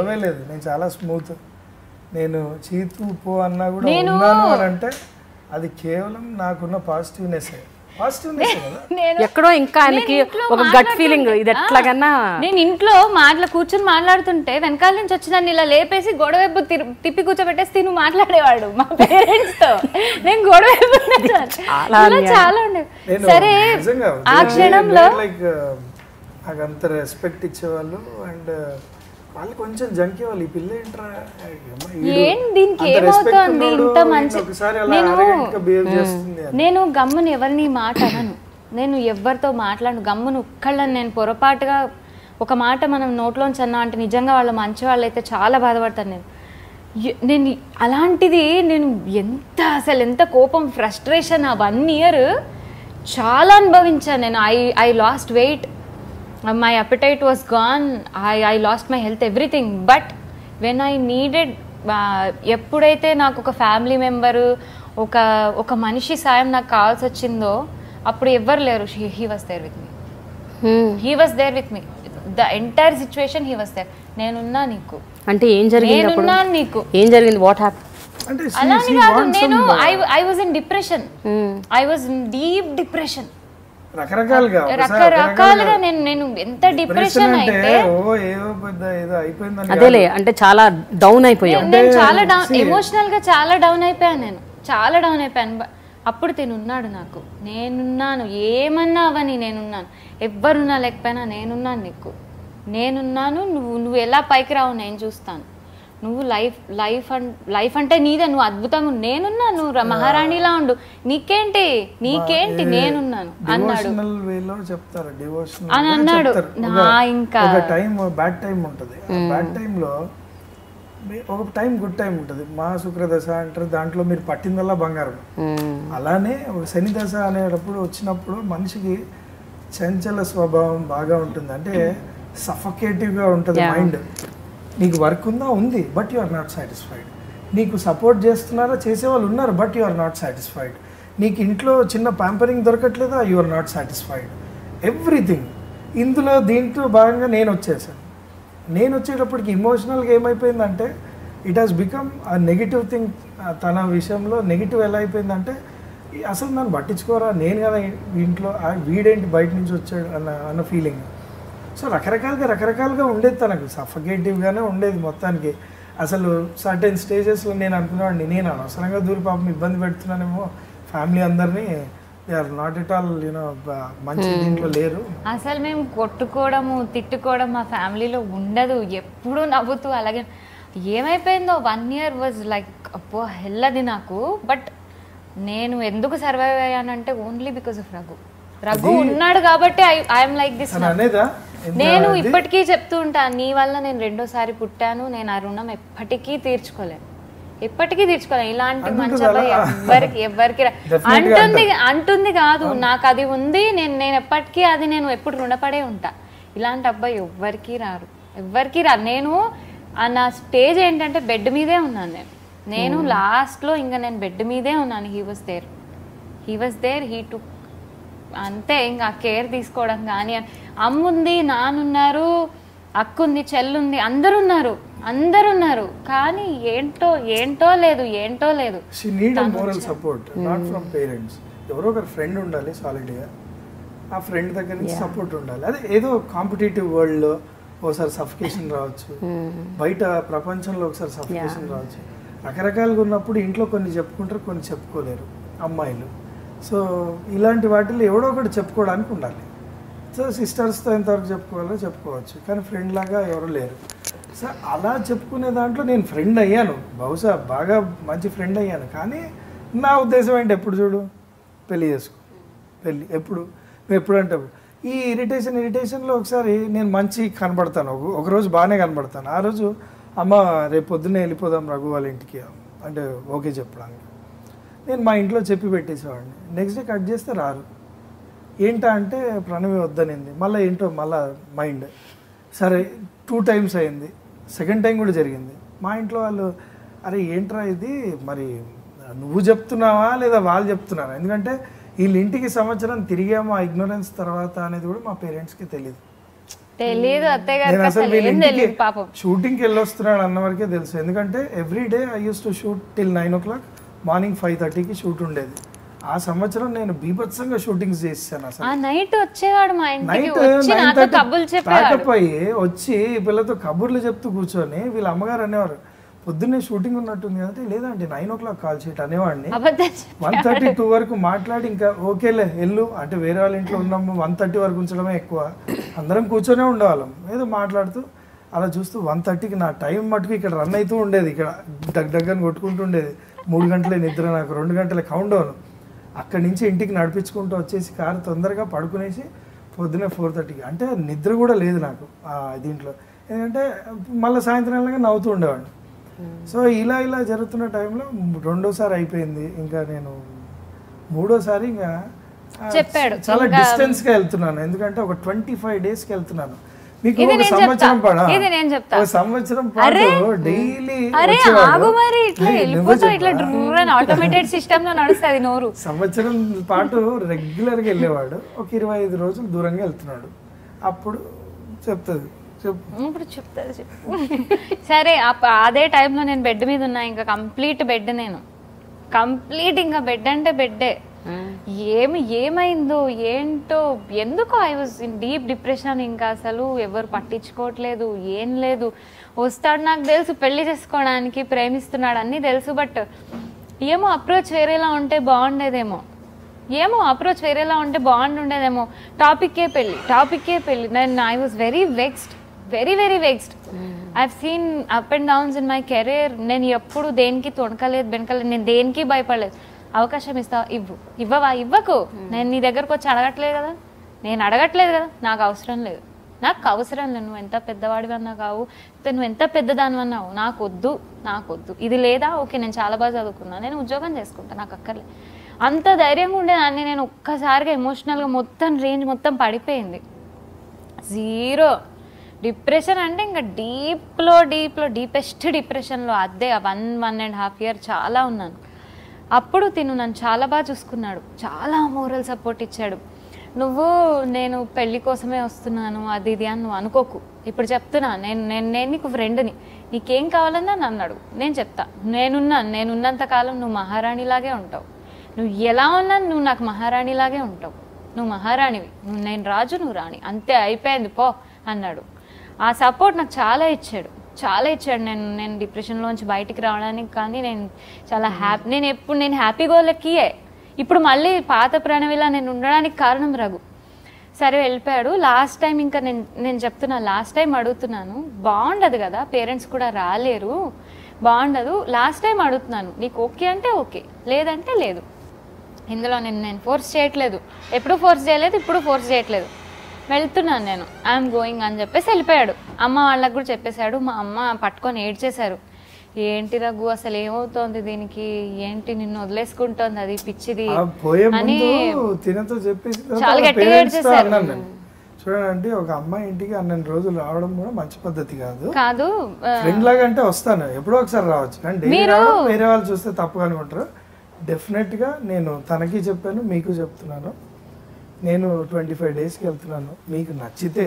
నేను చాలా స్మూత్, నేను చీతు పో అన్నా కూడా అంటే అది కేవలం నాకున్న పాజిటివ్నెస్. ఎక్కడో ఇంకా ఆయనకి ఒక గట్ ఫీలింగ్, ఇది ఎట్లాగన్నా. నేను ఇంట్లో కూర్చొని మాట్లాడుతుంటే వెనకాల నుంచి వచ్చి నన్ను ఇలా లేపేసి గొడవైపు తిప్పి కూర్చోబెట్టేసి నువ్వు మాట్లాడేవాడు మా పేరెంట్స్ తో. నేను గొడవైపు చాలా ఉండేది. సరే ఆ క్షణంలో నాకు అంత రెస్పెక్ట్ ఇచ్చేవాళ్ళు. అండ్ వాళ్ళు కొంచెం జంకే వాళ్ళు, ఈ పిల్ల దీనికి ఏమవుతోంది ఇంత మంచి. నేను గమ్మును ఎవరిని మాట అనను, నేను ఎవరితో మాట్లాడను, గమ్మును ఒక్కళ్ళని. నేను పొరపాటుగా ఒక మాట మనం నోట్లోంచి అన్నా అంటే నిజంగా వాళ్ళ మంచి వాళ్ళు అయితే చాలా బాధపడతాను. నేను అలాంటిది నేను ఎంత కోపం, ఫ్రస్ట్రేషన్ ఆ 1 year చాలా అనుభవించాను నేను. I lost weight, my appetite was gone, I lost my health, everything. But when I needed, ఎప్పుడైతే నాకు ఒక ఫ్యామిలీ మెంబరు, ఒక మనిషి సాయం నాకు కావాల్సి వచ్చిందో అప్పుడు ఎవ్వరు లేరు. he was there with me, he was there with me, the entire situation he was there. నేనున్నా నీకు అంటే ఏం జరిగింది, నేనున్నాను నీకు, ఏం జరిగింది, వాట్ హ్యాపెండ్? అలానే కాదు, నేను I was in depression, I was in deep depression. రకరకాలుగా నేను ఎంత డిప్రెషన్ అయితే అదేలే, అంటే చాలా డౌన్ అయిపోయాను. నేను చాలా డౌన్, ఎమోషనల్ గా చాలా డౌన్ అయిపోయాను, నేను చాలా డౌన్ అయిపోయాను. అప్పుడు నేనున్నాడు, నాకు నేనున్నాను, ఏమన్నా అవని నేనున్నాను, ఎవ్వరున్నా లేకపోయినా నేనున్నాను నీకు, నేనున్నాను. నువ్వు ఎలా పైకి రావు నేను చూస్తాను, నువ్వు లైఫ్ అంటే నీదే, నువ్వు అద్భుతంగా, నేనున్నా, నువ్వు మహారాణిలా ఉండు, నీకేంటి నేనున్నాను అన్నాడు అని అన్నాడు. ఇంకా బ్యాడ్ టైం ఉంటుంది, బ్యాడ్ టైంలో ఒక టైం గుడ్ టైం ఉంటుంది. మహాశుక్రదశ అంటారు, దాంట్లో మీరు పట్టిందల్లా బంగారం. అలానే ఒక శని దశ అనేటప్పుడు వచ్చినప్పుడు మనిషికి చంచల స్వభావం బాగా ఉంటుంది, అంటే సఫకేటివ్గా ఉంటుంది మైండ్. నీకు వర్క్ ఉంది, but you are not satisfied. నీకు సపోర్ట్ చేస్తున్నారా, చేసేవాళ్ళు ఉన్నారు, but you are not satisfied. నీకు ఇంట్లో చిన్న ప్యాంపరింగ్ దొరకట్లేదా, you are not satisfied. Everything ఇందులో దీంట్లో భాగంగా నేను వచ్చేసాను. నేను వచ్చేటప్పటికి ఇమోషనల్గా ఏమైపోయిందంటే, it has become a negative thing. తన విషయంలో నెగిటివ్ ఎలా అయిపోయిందంటే, అసలు నన్ను పట్టించుకోరా, నేను కదా ఇంట్లో, వీడేంటి బయట నుంచి వచ్చాడు అన్న ఫీలింగ్. సో రకరకాలుగా ఉండేది, తనకు సఫకేటివ్గానే ఉండేది మొత్తానికి. అసలు సర్టెన్ స్టేజెస్లో నేను అనుకునేవాడిని, నేను అనవసరంగా దూరి పాపం ఇబ్బంది పెడుతున్నానేమో ఫ్యామిలీ అందరినీ. They are not at all మంచి దీంట్లో లేరు. అసలు మేము కొట్టుకోవడము తిట్టుకోవడం మా ఫ్యామిలీలో ఉండదు, ఎప్పుడూ నవ్వుతూ. అలాగే ఏమైపోయిందో 1 year వాజ్ లైక్ అబ్బో హెల్ అది నాకు. బట్ నేను ఎందుకు సర్వైవ్ అయ్యానంటే only because of Raghu. Raghu ఉన్నాడు కాబట్టి ఐఎమ్ లైక్ దిస్. అనేదా నేను ఇప్పటికీ చెప్తూ ఉంటాను, నీ వల్ల నేను రెండోసారి పుట్టాను, నేను ఆ రుణం ఎప్పటికీ తీర్చుకోలేను, ఎప్పటికీ తీర్చుకోలేను. ఇలాంటి మంచి అబ్బాయి ఎవరికి అంటుంది కాదు, నాకు అది ఉంది, నేను ఎప్పటికీ అది నేను ఎప్పుడు రుణపడే ఉంటా. ఇలాంటి అబ్బాయి ఎవ్వరికి రారు. నేను నా స్టేజ్ ఏంటంటే బెడ్ మీదే ఉన్నాను. నేను లాస్ట్లో ఇంకా నేను బెడ్ మీదే ఉన్నాను. He was there he took అంతే. ఇంకా కేర్ తీసుకోవడం కానీ, అమ్ముంది, నాన్నున్నారు, అక్కుంది, చెల్లుంది, అందరు ఉన్నారు. కానీ ఏంటో లేదు. She need moral support not from parents. ఎవరో ఒకరు ఫ్రెండ్ ఉండాలి సాలిడ్గా. ఆ ఫ్రెండ్ దగ్గర నుంచి సపోర్ట్ ఉండాలి. అదే ఏదో కాంపిటేటివ్ వరల్డ్లో ఒకసారి సఫికేషన్ రావచ్చు, బయట ప్రపంచంలో ఒకసారి సఫికేషన్ రావచ్చు. రకరకాలుగా ఉన్నప్పుడు ఇంట్లో కొన్ని చెప్పుకుంటారు, కొన్ని చెప్పుకోలేరు అమ్మాయిలు. సో ఇలాంటి వాటిల్లో ఎవడో ఒకటి చెప్పుకోవడానికి ఉండాలి. సో సిస్టర్స్తో ఎంతవరకు చెప్పుకోవాలో చెప్పుకోవచ్చు, కానీ ఫ్రెండ్ లాగా ఎవరు లేరు. సో అలా చెప్పుకునే దాంట్లో నేను ఫ్రెండ్ అయ్యాను, బహుశా బాగా మంచి ఫ్రెండ్ అయ్యాను. కానీ నా ఉద్దేశం ఏంటి, ఎప్పుడు చూడు పెళ్ళి చేసుకో, పెళ్ళి ఎప్పుడంటే ఈ ఇరిటేషన్లో ఒకసారి నేను మంచి కనబడతాను, ఒకరోజు బాగానే కనబడతాను. ఆ రోజు అమ్మ రేపు పొద్దున్నే వెళ్ళిపోదాం రఘు వాళ్ళ ఇంటికి అంటే ఓకే చెప్పడానికి నేను మా ఇంట్లో చెప్పి పెట్టేసేవాడిని. నెక్స్ట్ డే కట్ చేస్తే రారు. ఏంటా అంటే ప్రణవి వద్దనింది. మళ్ళీ మైండ్ సరే 2 times అయింది, సెకండ్ టైం కూడా జరిగింది. మా ఇంట్లో వాళ్ళు అరే ఏంట్రా ఇది, మరి నువ్వు చెప్తున్నావా లేదా వాళ్ళు చెప్తున్నారా? ఎందుకంటే వీళ్ళ ఇంటికి సంవత్సరం తిరిగామో ఆ ఇగ్నోరెన్స్ తర్వాత అనేది కూడా మా పేరెంట్స్కి తెలియదు. నేను అసలు వీళ్ళ ఇంటికి షూటింగ్కి వెళ్ళొస్తున్నాడు అన్న వరకే తెలుసు. ఎందుకంటే every day I used to shoot till 9 o'clock, morning 5:30కి షూట్ ఉండేది. ఆ సంవత్సరం నేను బీభత్సంగా షూటింగ్స్ చేశాను. అసలు నైట్ వచ్చేవాడు మా ఇంటికి, రాకపోయి వచ్చి పిల్లతో కబుర్లు చెప్తూ కూర్చొని వీళ్ళ అమ్మగారు అనేవారు పొద్దున్నే షూటింగ్ ఉన్నట్టుంది అంటే లేదండి 9 o'clock కాల్ షీట్ అనేవాడిని. 1:32 వరకు మాట్లాడి ఇంకా ఓకేలే వెళ్ళు అంటే వేరే వాళ్ళ ఇంట్లో ఉన్నాము 1:30 వరకు ఉంచడమే ఎక్కువ, అందరం కూర్చొనే ఉండేవాళ్ళం ఏదో మాట్లాడుతూ. అలా చూస్తూ 1:30కి నా టైం మటుకు ఇక్కడ రన్ అవుతూ ఉండేది, ఇక్కడ దగ్గరని కొట్టుకుంటూ ఉండేది. 3 గంటలే నిద్ర, నాకు 2 గంటలే కౌంట్ డౌన్. అక్కడి నుంచి ఇంటికి నడిపించుకుంటూ వచ్చేసి కారు తొందరగా పడుకునేసి పొద్దున్నే 4:30కి అంటే నిద్ర కూడా లేదు నాకు దీంట్లో. ఎందుకంటే మళ్ళీ సాయంత్రం వెళ్ళగా నవ్వుతూ ఉండేవాడిని. సో ఇలా జరుగుతున్న టైంలో రెండోసారి అయిపోయింది. ఇంకా నేను మూడోసారి ఇంకా చెప్పాడు చాలా డిస్టెన్స్గా వెళ్తున్నాను. ఎందుకంటే ఒక 25 daysకి వెళ్తున్నాను. మీకు ఒక సంవత్సరం పాటు డైలీ సంవత్సరం పాటు రెగ్యులర్గా వెళ్ళేవాడు. ఒక 25 రోజులు దూరంగా వెళ్తున్నాడు. అప్పుడు చెప్తుంది సరే అదే టైంలో నేను బెడ్ మీద ఉన్నా, ఇంకా కంప్లీట్ బెడ్, నేను కంప్లీట్ ఇంకా బెడ్ అంటే బెడ్డే. ఏమైందో ఏంటో ఎందుకో I was in deep depression. ఇంకా అసలు ఎవరు పట్టించుకోవట్లేదు, ఏం లేదు. వస్తాడు నాకు తెలుసు పెళ్లి చేసుకోవడానికి, ప్రేమిస్తున్నాడు అన్నీ తెలుసు. బట్ ఏమో అప్రోచ్ వేరేలా ఉంటే బాగుండేదేమో, అప్రోచ్ వేరేలా ఉంటే బాగుండేదేమో. టాపిక్కే పెళ్ళి. నేను I was very vexed. I've seen up and downs in my career. నేను ఎప్పుడు దేనికి తొణకలేదు, నేను దేనికి భయపడలేదు. అవకాశం ఇస్తావా, ఇవ్వకు. నేను నీ దగ్గరకు వచ్చి అడగట్లేదు కదా, నాకు అవసరం లేదు. నువ్వు ఎంత పెద్దవాడివన్నా కావు, నువ్వు ఎంత పెద్దదానివన్నావు, నాకు వద్దు. ఇది లేదా ఓకే, నేను చాలా బాగా చదువుకున్నా, నేను ఉద్యోగం చేసుకుంటా, నాకు అక్కర్లేదు. అంత ధైర్యంగా ఉండేదాన్ని. నేను ఒక్కసారిగా ఎమోషనల్గా మొత్తం రేంజ్ మొత్తం పడిపోయింది. 0 డిప్రెషన్ అంటే ఇంకా డీపెస్ట్ డిప్రెషన్లో అదే 1.5 year చాలా ఉన్నాను. అప్పుడు నన్ను చాలా బాగా చూసుకున్నాడు, చాలా మోరల్ సపోర్ట్ ఇచ్చాడు. నేను పెళ్లి కోసమే వస్తున్నాను అది ఇది అని నువ్వు అనుకోకు, ఇప్పుడు చెప్తున్నా, నేను నీకు ఫ్రెండ్ని, నీకేం కావాలన్నా నన్ను అడుగు, నేను చెప్తా. నేనున్నంత కాలం నువ్వు మహారాణిలాగే ఉంటావు. నువ్వు ఎలా ఉన్నా నువ్వు నాకు మహారాణిలాగే ఉంటావు. నువ్వు మహారాణివి, నేను రాజు, నువ్వు రాణి, అంతే అయిపోయింది పో అన్నాడు. ఆ సపోర్ట్ నాకు చాలా ఇచ్చాడు. నేను డిప్రెషన్లోంచి బయటికి రావడానికి. కానీ నేను చాలా నేను హ్యాపీగా లెక్కియే. ఇప్పుడు మళ్ళీ పాత ప్రణవిలా నేను ఉండడానికి కారణం రఘు. సరే వెళ్ళిపోయాడు. లాస్ట్ టైం ఇంకా నేను చెప్తున్నా, లాస్ట్ టైం అడుగుతున్నాను, బాగుండదు కదా, పేరెంట్స్ కూడా రాలేరు, బాగుండదు. లాస్ట్ టైం అడుగుతున్నాను, నీకు ఓకే అంటే ఓకే, లేదంటే లేదు. ఇందులో నేను ఫోర్స్ చేయట్లేదు, ఎప్పుడు ఫోర్స్ చేయలేదు, ఇప్పుడు ఫోర్స్ చేయట్లేదు. వెళ్తున్నాను నేను, ఐఎమ్ గోయింగ్ అని చెప్పేసి వెళ్ళిపోయాడు. అమ్మ వాళ్ళకి కూడా చెప్పేశాడు. మా అమ్మ పట్టుకొని ఏడ్చేశారు. ఏంటి రఘు అసలు ఏమవుతోంది దీనికి, ఏంటి నిన్ను వదిలేసుకుంటోంది అది పిచ్చిది అని చాలా గట్టిగా ఏడ్చేశారు. చూడండి, ఒక అమ్మాయి ఇంటికి అన్ని రోజులు రావడం కూడా మంచి పద్ధతి కాదు. ఫ్రెండ్ లాగా అంటే వస్తాను, ఎప్పుడో ఒకసారి రావచ్చు, కానీ వేరే వాళ్ళు చూస్తే తప్పుగా అనుకుంటారు. డెఫినెట్ గా నేను తనకి చెప్పాను, మీకు చెప్తున్నాను, నేను 25 డేస్కి వెళ్తున్నాను. మీకు నచ్చితే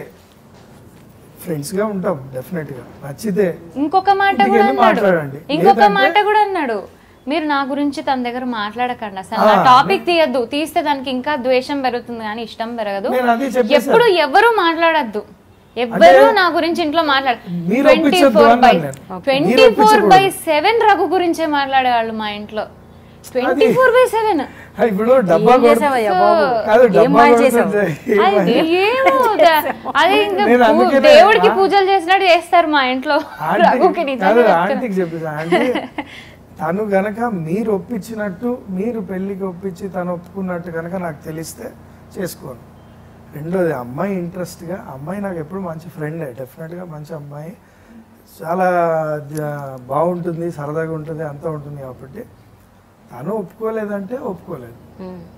ఫ్రెండ్స్ గా ఉంటాం, డెఫినెట్ గా నచ్చితే ఇంకొక మాట కూడా అన్నాడు, మీరు నా గురించి తన దగ్గర మాట్లాడకండి, అసలు నా టాపిక్ తీయద్దు, తీస్తే దానికి ఇంకా ద్వేషం పెరుగుతుంది కానీ ఇష్టం పెరగదు. ఎప్పుడు ఎవరు మాట్లాడద్దు, ఎవ్వరు నా గురించి ఇంట్లో మాట్లాడ 24/7 రఘు గురించే మాట్లాడేవాళ్ళు మా ఇంట్లో. 24/7 ఇప్పుడు డబ్బా అది ఇంకా దేవుడికి పూజలు చేసినట్టు చేస్తారు మా ఇంట్లో. ఆంటీకి చెప్పేసి, తను గనక మీరు ఒప్పించినట్టు, మీరు పెళ్లికి ఒప్పించి తను ఒప్పుకున్నట్టు కనుక నాకు తెలిస్తే చేసుకోను. రెండోది, అమ్మాయి ఇంట్రెస్ట్గా, అమ్మాయి నాకు ఎప్పుడు మంచి ఫ్రెండే, డెఫినెట్గా మంచి అమ్మాయి, చాలా బాగుంటుంది, సరదాగా ఉంటుంది, అంతా ఉంటుంది. కాబట్టి తను ఒప్పుకోలేదంటే ఒప్పుకోలేదు.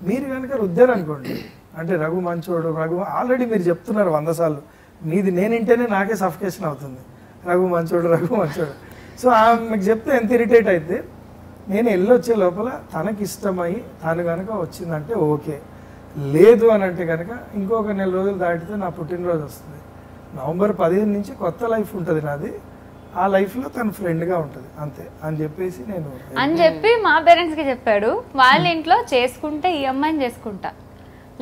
మీరు కనుక రుద్దారు అనుకోండి, అంటే రఘు మంచోడు, రఘు ఆల్రెడీ మీరు చెప్తున్నారు 100 సార్లు, మీది నేను వింటేనే నాకే సఫికేషన్ అవుతుంది, రఘు మంచోడు, రఘు మంచోడు. సో మీకు చెప్తే ఎంత ఇరిటేట్ అయితే, నేను వెళ్ళొచ్చే లోపల తనకి ఇష్టమై తను కనుక వచ్చిందంటే ఓకే, లేదు అని అంటే కనుక ఇంకొక 4 రోజులు దాటితే నా పుట్టినరోజు వస్తుంది. నవంబర్ 15 నుంచి కొత్త లైఫ్ ఉంటుంది నాది, ఆ లైఫ్లో తను ఫ్రెండ్గా ఉంటుంది అంతే అని చెప్పేసి నేను చెప్పి మా పేరెంట్స్కి చెప్పాడు. వాళ్ళ ఇంట్లో చేసుకుంటే ఈ అమ్మాయిని చేసుకుంటా,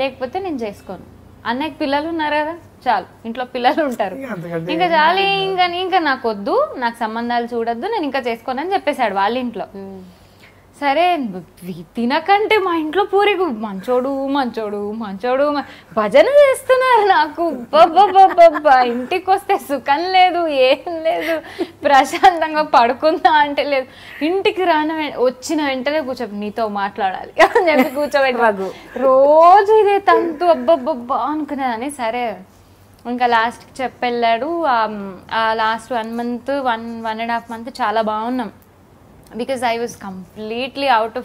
లేకపోతే నేను చేసుకోను. అన్నయ్యకి పిల్లలు ఉన్నారు కదా, చాలు, ఇంట్లో పిల్లలు ఉంటారు, ఇంకా చాలు, ఇంకా నాకు వద్దు, నాకు సంబంధాలు చూడొద్దు, నేను ఇంకా చేసుకోనని చెప్పేశాడు వాళ్ళ ఇంట్లో. సరే తినకంటే మా ఇంట్లో పూరిగు మంచోడు మంచోడు మంచోడు భజన చేస్తున్నారు. నాకు ఇంటికి వస్తే సుఖం లేదు, ఏం లేదు, ప్రశాంతంగా పడుకుందా అంటే లేదు. ఇంటికి వచ్చిన వెంటనే కూర్చోబెట్టి నీతో మాట్లాడాలి అని చెప్పి కూర్చోబెట్టి రోజు ఇదే తంతు, అబ్బబ్బబ్బా అనుకునేదాన్ని. సరే ఇంకా లాస్ట్కి చెప్పెళ్ళాడు. ఆ లాస్ట్ 1 month 1.5 month చాలా బాగున్నాం. because I was completely out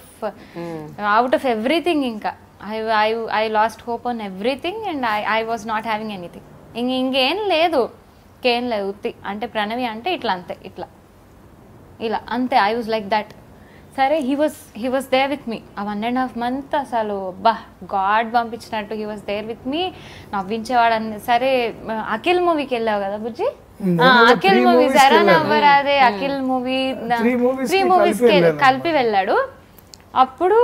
of everything. Inka I lost hope on everything and I was not having anything. ఇంకేం లేదు, కేం లేదు, ఉత్తి అంటే ప్రణవి అంటే ఇట్లా అంతే, ఇట్లా ఇలా అంతే. I was like that. సరే he was there with me ఆ 1.5 month. అసలు గాడ్ పంపించినట్టు he was there with me, నవ్వించేవాడని. సరే అఖిల్ మూవీకి వెళ్ళావు కదా బుజ్జి, అఖిల్ మూవీ జరా నవ్వరాదే, అఖిల్ మూవీ 3 movies కలిపి వెళ్ళాడు. అప్పుడు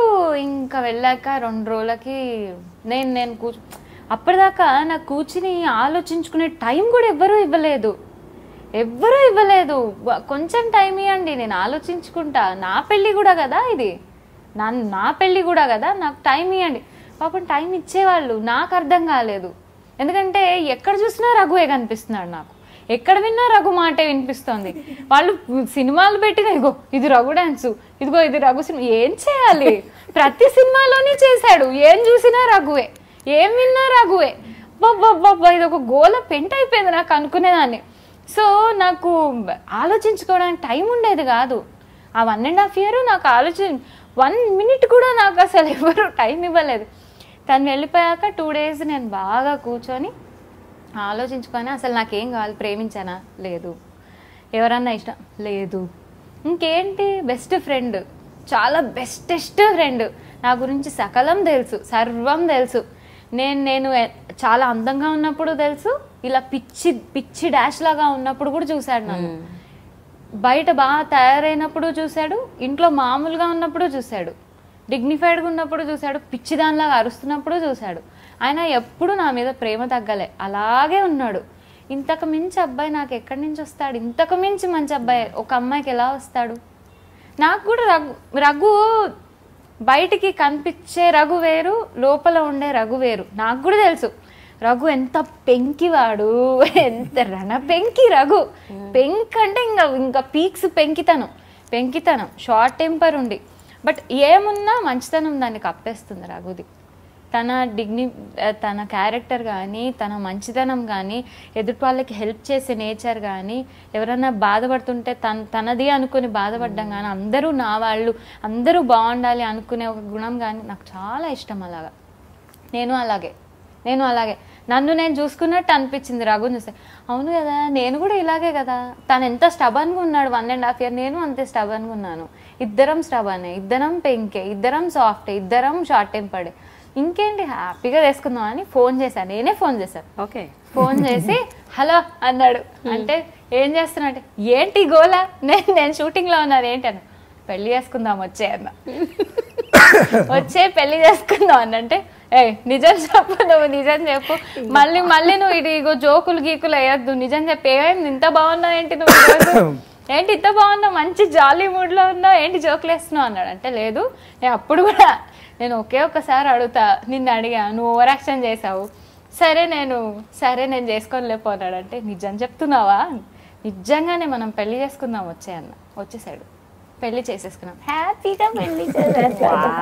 ఇంకా వెళ్ళాక 2 రోజులకి నేను అప్పటిదాకా నాకు కూర్చుని ఆలోచించుకునే టైం కూడా ఎవ్వరూ ఇవ్వలేదు. కొంచెం టైం ఇవ్వండి, నేను ఆలోచించుకుంటా, నా పెళ్ళి కూడా కదా ఇది, నా పెళ్ళి కూడా కదా, నాకు టైం ఇవ్వండి. పాపం టైం ఇచ్చేవాళ్ళు, నాకు అర్థం కాలేదు. ఎందుకంటే ఎక్కడ చూసినా రఘువే కనిపిస్తున్నాడు నాకు, ఎక్కడ విన్నా రఘు మాటే వినిపిస్తోంది. వాళ్ళు సినిమాలు పెట్టిన ఇగో ఇది రఘు డాన్సు, ఇదిగో ఇది రఘు సినిమా, ఏం చేయాలి? ప్రతి సినిమాలోనే చేశాడు, ఏం చూసినా రఘువే, ఏం విన్నా రఘువే. బాబా ఇది ఒక గోల పెంట అయిపోయింది నాకు అనుకునేదాన్ని. సో నాకు ఆలోచించుకోవడానికి టైం ఉండేది కాదు. ఆ 1.5 year నాకు 1 minute కూడా నాకు అసలు ఎవరు టైం ఇవ్వలేదు. తను వెళ్ళిపోయాక 2 days నేను బాగా కూర్చొని ఆలోచించుకొని అసలు నాకేం కావాలి, ప్రేమించానా లేదు, ఎవరన్నా ఇష్టం లేదు, ఇంకేంటి, బెస్ట్ ఫ్రెండ్, చాలా బెస్టెస్ట్ ఫ్రెండ్, నా గురించి సకలం తెలుసు, సర్వం తెలుసు. నేను చాలా అందంగా ఉన్నప్పుడు తెలుసు, ఇలా పిచ్చి డాష్ లాగా ఉన్నప్పుడు కూడా చూశాడు నన్ను, బయట బాగా తయారైనప్పుడు చూశాడు, ఇంట్లో మామూలుగా ఉన్నప్పుడు చూశాడు, డిగ్నిఫైడ్గా ఉన్నప్పుడు చూశాడు, పిచ్చిదానిలాగా అరుస్తున్నప్పుడు చూశాడు. ఆయన ఎప్పుడు నా మీద ప్రేమ తగ్గలే, అలాగే ఉన్నాడు. ఇంతకు మించి అబ్బాయి నాకు ఎక్కడి నుంచి వస్తాడు? ఇంతకు మించి మంచి అబ్బాయి ఒక అమ్మాయికి ఎలా వస్తాడు? నాకు కూడా రఘు బయటికి కనిపించే రఘు వేరు, లోపల ఉండే రఘు వేరు. నాకు కూడా తెలుసు రఘు ఎంత పెంకివాడు, ఎంత రణ పెంకి రఘు. పెంక్ అంటే ఇంకా పీక్స్ పెంకితనం, షార్ట్ టెంపర్ ఉండి బట్ ఏమున్నా మంచితనం దాన్ని కప్పేస్తుంది రఘుది. తన క్యారెక్టర్ కానీ, తన మంచితనం కానీ, ఎదుటి వాళ్ళకి హెల్ప్ చేసే నేచర్ కానీ, ఎవరన్నా బాధపడుతుంటే తనది అనుకుని బాధపడ్డం కానీ, అందరూ నా వాళ్ళు, అందరూ బాగుండాలి అనుకునే ఒక గుణం కానీ నాకు చాలా ఇష్టం. అలాగా నేను అలాగే నన్ను నేను చూసుకున్నట్టు అనిపించింది రఘుని చూస్తే. అవును కదా, నేను కూడా ఇలాగే కదా. తను ఎంత స్టబన్గా ఉన్నాడు 1.5 year, నేను అంతే స్టబన్గా ఉన్నాను. ఇద్దరం స్టబనే, ఇద్దరం పెంకే, ఇద్దరం సాఫ్టే, ఇద్దరం షార్ట్ టెంపర్డే. ఇంకేంటి హ్యాపీగా చేసుకుందాం అని ఫోన్ చేశాను. నేనే ఫోన్ చేశాను. ఓకే, ఫోన్ చేసి హలో అన్నాడు. అంటే ఏం చేస్తున్నా అంటే, ఏంటి గోలా, నేను షూటింగ్లో ఉన్నాను ఏంటి అన్న. పెళ్లి చేసుకుందాం వచ్చే అన్న. వచ్చే పెళ్లి చేసుకుందాం అన్నంటే, నిజం చెప్పు, నువ్వు నిజం చెప్పు, మళ్ళీ నువ్వు ఇగో జోకులు గీకులు వేయద్దు, నిజం చెప్పు, ఏమైంది ఇంత బాగున్నావు ఏంటి నువ్వు ఈరోజు, ఏంటి ఇంత బాగున్నావు, మంచి జాలీ మూడ్లో ఉన్నావు, ఏంటి జోకులు వేస్తున్నావు అన్నాడు. అంటే లేదు, అప్పుడు కూడా నేను ఒకే ఒక్కసారి అడుగుతా, నిన్ను అడిగా, నువ్వు ఓవర్ యాక్షన్ చేసావు, సరే నేను చేసుకొని లేకపోన్నాడు. అంటే నిజం చెప్తున్నావా, నిజంగానే మనం పెళ్లి చేసుకుందాం వచ్చే అన్న. వచ్చేసాడు, పెళ్లి చేసేసుకున్నాం, హ్యాపీగా పెళ్లి చేసేసుకున్నాం.